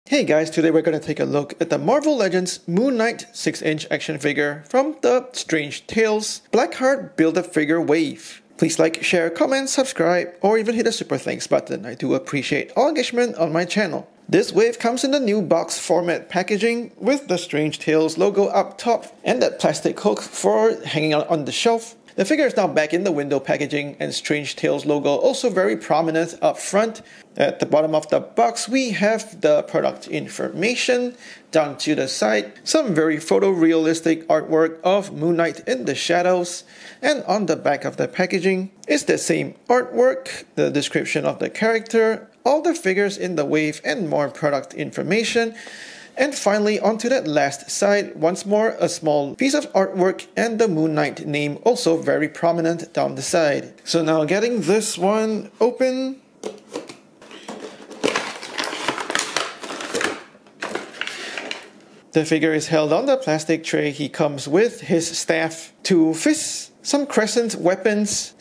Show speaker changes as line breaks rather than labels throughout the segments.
Hey guys, today we're going to take a look at the Marvel Legends Moon Knight 6-inch action figure from the Strange Tales Blackheart Build-A-Figure Wave. Please like, share, comment, subscribe, or even hit the super thanks button. I do appreciate all engagement on my channel. This wave comes in the new box format packaging with the Strange Tales logo up top and that plastic hook for hanging out on the shelf. The figure is now back in the window packaging and Strange Tales logo also very prominent up front. At the bottom of the box we have the product information. Down to the side, some very photorealistic artwork of Moon Knight in the shadows. And on the back of the packaging is the same artwork, the description of the character, all the figures in the wave and more product information. And finally, onto that last side, once more a small piece of artwork and the Moon Knight name also very prominent down the side. So now getting this one open. The figure is held on the plastic tray. He comes with his staff, two fists, some crescent weapons,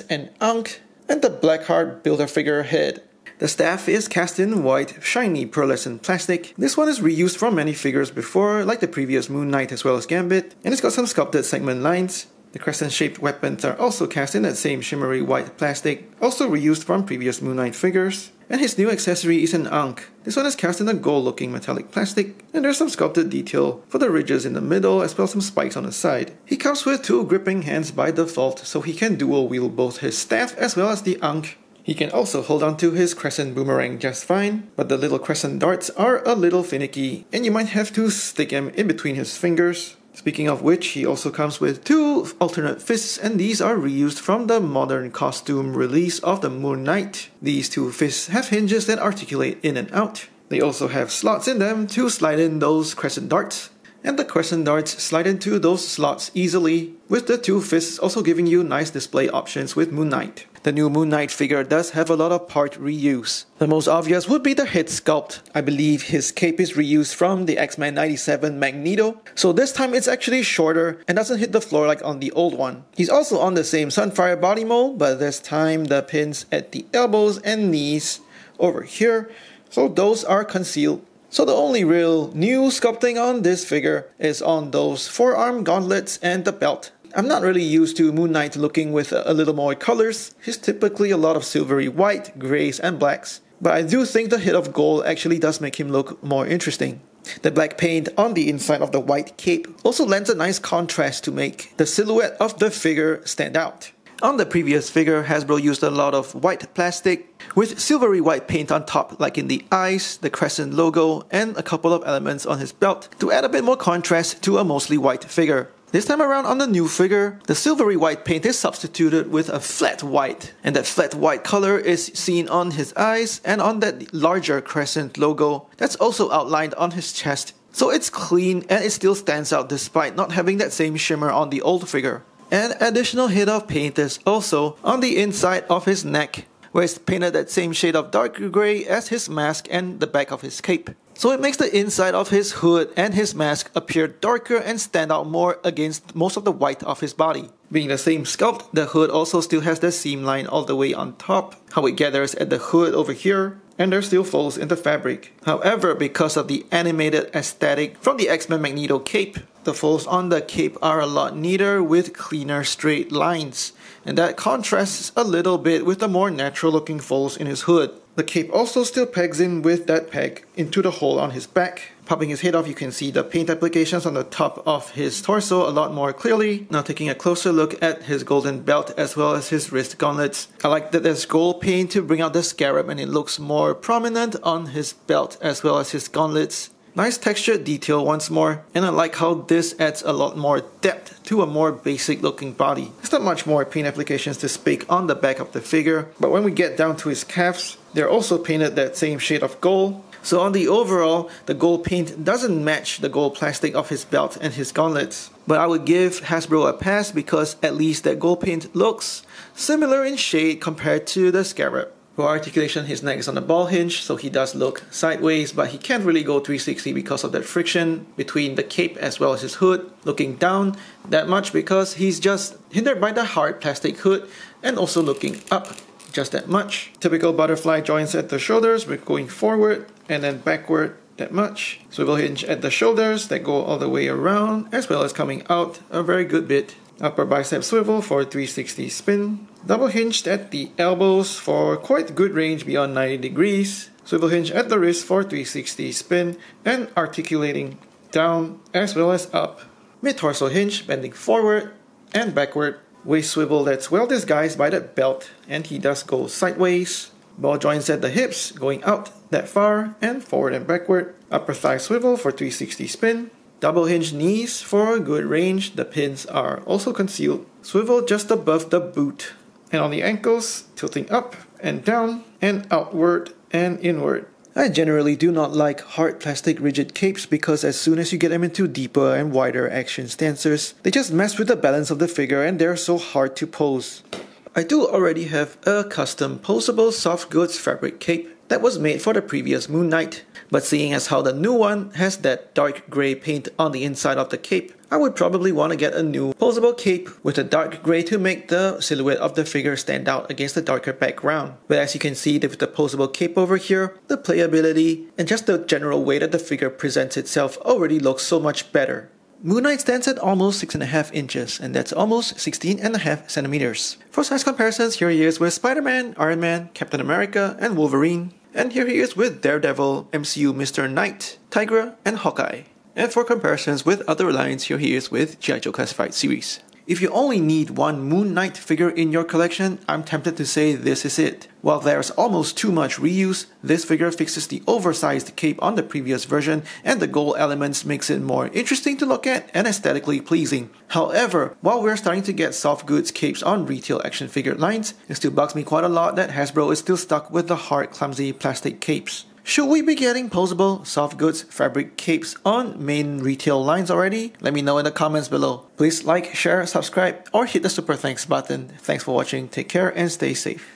and Ankh, and the Blackheart Build-A-Figure head. The staff is cast in white, shiny pearlescent plastic. This one is reused from many figures before, like the previous Moon Knight as well as Gambit, and it's got some sculpted segment lines. The crescent-shaped weapons are also cast in that same shimmery white plastic, also reused from previous Moon Knight figures. And his new accessory is an Ankh. This one is cast in a gold-looking metallic plastic, and there's some sculpted detail for the ridges in the middle as well as some spikes on the side. He comes with two gripping hands by default, so he can dual wield both his staff as well as the Ankh. He can also hold on to his crescent boomerang just fine, but the little crescent darts are a little finicky, and you might have to stick him in between his fingers. Speaking of which, he also comes with two alternate fists, and these are reused from the modern costume release of the Moon Knight. These two fists have hinges that articulate in and out. They also have slots in them to slide in those crescent darts, and the crescent darts slide into those slots easily, with the two fists also giving you nice display options with Moon Knight. The new Moon Knight figure does have a lot of part reuse. The most obvious would be the head sculpt. I believe his cape is reused from the X-Men 97 Magneto, so this time it's actually shorter and doesn't hit the floor like on the old one. He's also on the same Sunfire body mold, but this time the pins at the elbows and knees over here, so those are concealed. So the only real new sculpting on this figure is on those forearm gauntlets and the belt. I'm not really used to Moon Knight looking with a little more colors. He's typically a lot of silvery white, greys, and blacks. But I do think the hit of gold actually does make him look more interesting. The black paint on the inside of the white cape also lends a nice contrast to make the silhouette of the figure stand out. On the previous figure, Hasbro used a lot of white plastic with silvery white paint on top, like in the eyes, the crescent logo, and a couple of elements on his belt to add a bit more contrast to a mostly white figure. This time around on the new figure, the silvery white paint is substituted with a flat white, and that flat white color is seen on his eyes and on that larger crescent logo that's also outlined on his chest. So it's clean and it still stands out despite not having that same shimmer on the old figure. An additional hit of paint is also on the inside of his neck, where it's painted that same shade of dark grey as his mask and the back of his cape. So it makes the inside of his hood and his mask appear darker and stand out more against most of the white of his body. Being the same sculpt, the hood also still has the seam line all the way on top, how it gathers at the hood over here, and there still folds in the fabric. However, because of the animated aesthetic from the X-Men Magneto cape, the folds on the cape are a lot neater with cleaner straight lines, and that contrasts a little bit with the more natural looking folds in his hood. The cape also still pegs in with that peg into the hole on his back. Popping his head off, you can see the paint applications on the top of his torso a lot more clearly. Now taking a closer look at his golden belt as well as his wrist gauntlets. I like that there's gold paint to bring out the scarab and it looks more prominent on his belt as well as his gauntlets. Nice textured detail once more, and I like how this adds a lot more depth to a more basic looking body. There's not much more paint applications to speak on the back of the figure, but when we get down to his calves, they're also painted that same shade of gold. So on the overall, the gold paint doesn't match the gold plastic of his belt and his gauntlets. But I would give Hasbro a pass because at least that gold paint looks similar in shade compared to the scarab. For articulation, his neck is on a ball hinge, so he does look sideways, but he can't really go 360 because of that friction between the cape as well as his hood. Looking down that much because he's just hindered by the hard plastic hood, and also looking up just that much. Typical butterfly joints at the shoulders, we're going forward and then backward that much. Swivel hinge at the shoulders that go all the way around, as well as coming out a very good bit. Upper bicep swivel for 360 spin. Double hinged at the elbows for quite good range beyond 90 degrees. Swivel hinge at the wrist for 360 spin and articulating down as well as up. Mid-torso hinge bending forward and backward. Waist swivel that's well disguised by that belt, and he does go sideways. Ball joints at the hips going out that far and forward and backward. Upper thigh swivel for 360 spin. Double hinge knees for good range. The pins are also concealed. Swivel just above the boot. And on the ankles, tilting up and down and outward and inward. I generally do not like hard plastic rigid capes because as soon as you get them into deeper and wider action stances, they just mess with the balance of the figure and they're so hard to pose. I do already have a custom posable soft goods fabric cape that was made for the previous Moon Knight, but seeing as how the new one has that dark grey paint on the inside of the cape, I would probably want to get a new posable cape with a dark grey to make the silhouette of the figure stand out against the darker background. But as you can see with the posable cape over here, the playability and just the general way that the figure presents itself already looks so much better. Moon Knight stands at almost 6.5 inches, and that's almost 16.5 centimeters. For size comparisons, here he is with Spider-Man, Iron Man, Captain America, and Wolverine. And here he is with Daredevil, MCU Mr. Knight, Tigra, and Hawkeye. And for comparisons with other lines, here he is with G.I. Joe Classified Series. If you only need one Moon Knight figure in your collection, I'm tempted to say this is it. While there's almost too much reuse, this figure fixes the oversized cape on the previous version, and the gold elements makes it more interesting to look at and aesthetically pleasing. However, while we're starting to get soft goods capes on retail action figure lines, it still bugs me quite a lot that Hasbro is still stuck with the hard, clumsy plastic capes. Should we be getting posable, soft goods, fabric capes on main retail lines already? Let me know in the comments below. Please like, share, subscribe, or hit the super thanks button. Thanks for watching, take care, and stay safe.